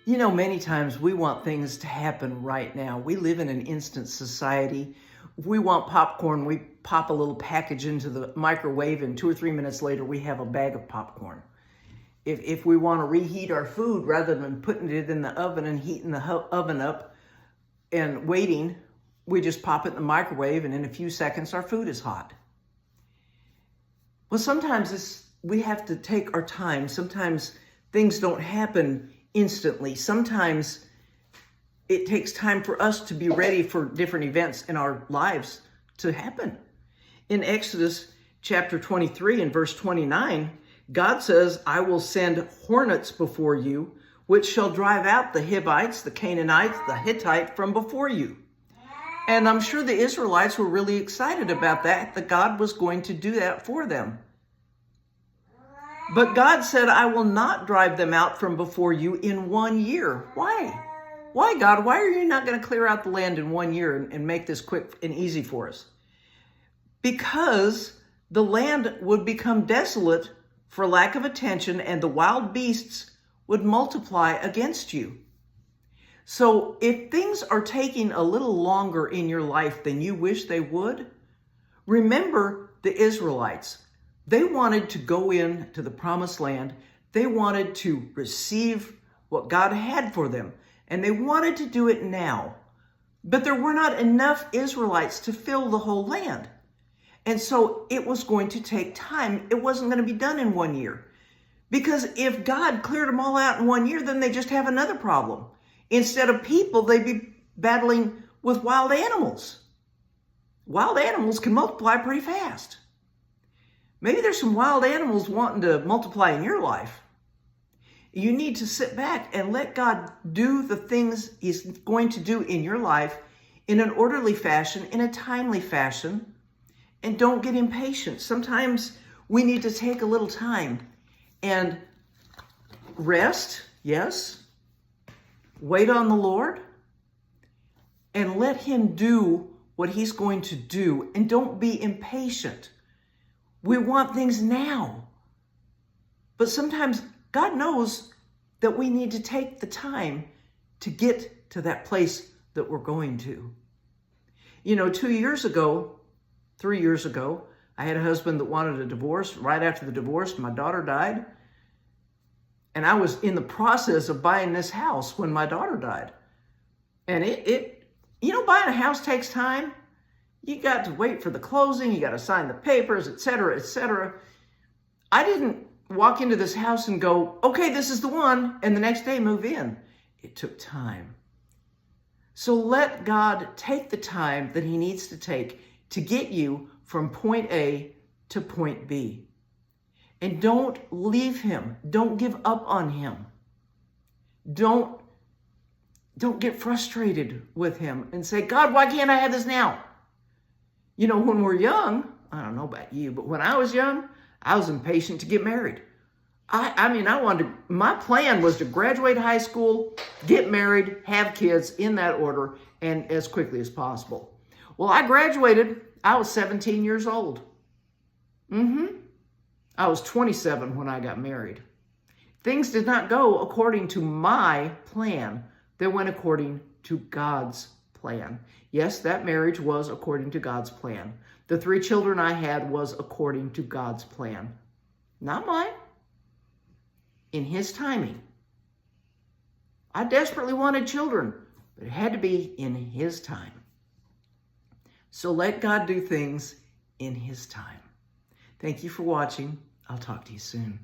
You know, many times we want things to happen right now. We live in an instant society. If we want popcorn, we pop a little package into the microwave, and 2 or 3 minutes later, we have a bag of popcorn. If we want to reheat our food, rather than putting it in the oven and heating the oven up and waiting, we just pop it in the microwave, and in a few seconds, our food is hot. Well, sometimes we have to take our time. Sometimes things don't happen instantly. Sometimes it takes time for us to be ready for different events in our lives to happen. In Exodus chapter 23 and verse 29, God says, I will send hornets before you, which shall drive out the Hivites, the Canaanites, the Hittite from before you. And I'm sure the Israelites were really excited about that God was going to do that for them. But God said, I will not drive them out from before you in 1 year. Why? Why, God? Why are you not going to clear out the land in 1 year and make this quick and easy for us? Because the land would become desolate for lack of attention, and the wild beasts would multiply against you. So if things are taking a little longer in your life than you wish they would, remember the Israelites. They wanted to go into the promised land. They wanted to receive what God had for them, and they wanted to do it now. But there were not enough Israelites to fill the whole land. And so it was going to take time. It wasn't going to be done in 1 year. Because if God cleared them all out in 1 year, then they just have another problem. Instead of people, they'd be battling with wild animals. Wild animals can multiply pretty fast. Maybe there's some wild animals wanting to multiply in your life. You need to sit back and let God do the things He's going to do in your life in an orderly fashion, in a timely fashion, and don't get impatient. Sometimes we need to take a little time and rest, yes, wait on the Lord, and let Him do what He's going to do, and don't be impatient. We want things now. But sometimes God knows that we need to take the time to get to that place that we're going to. You know, 3 years ago, I had a husband that wanted a divorce. Right after the divorce, my daughter died. And I was in the process of buying this house when my daughter died. And buying a house takes time. You got to wait for the closing. You got to sign the papers, et cetera, et cetera. I didn't walk into this house and go, okay, this is the one, and the next day move in. It took time. So let God take the time that He needs to take to get you from point A to point B. And don't leave Him. Don't give up on Him. Don't get frustrated with Him and say, God, why can't I have this now? You know, when we're young, I don't know about you, but when I was young, I was impatient to get married. My plan was to graduate high school, get married, have kids in that order, and as quickly as possible. Well, I graduated. I was 17 years old. I was 27 when I got married. Things did not go according to my plan. They went according to God's plan. Yes, that marriage was according to God's plan. The 3 children I had was according to God's plan. Not mine. In His timing. I desperately wanted children, but it had to be in His time. So let God do things in His time. Thank you for watching. I'll talk to you soon.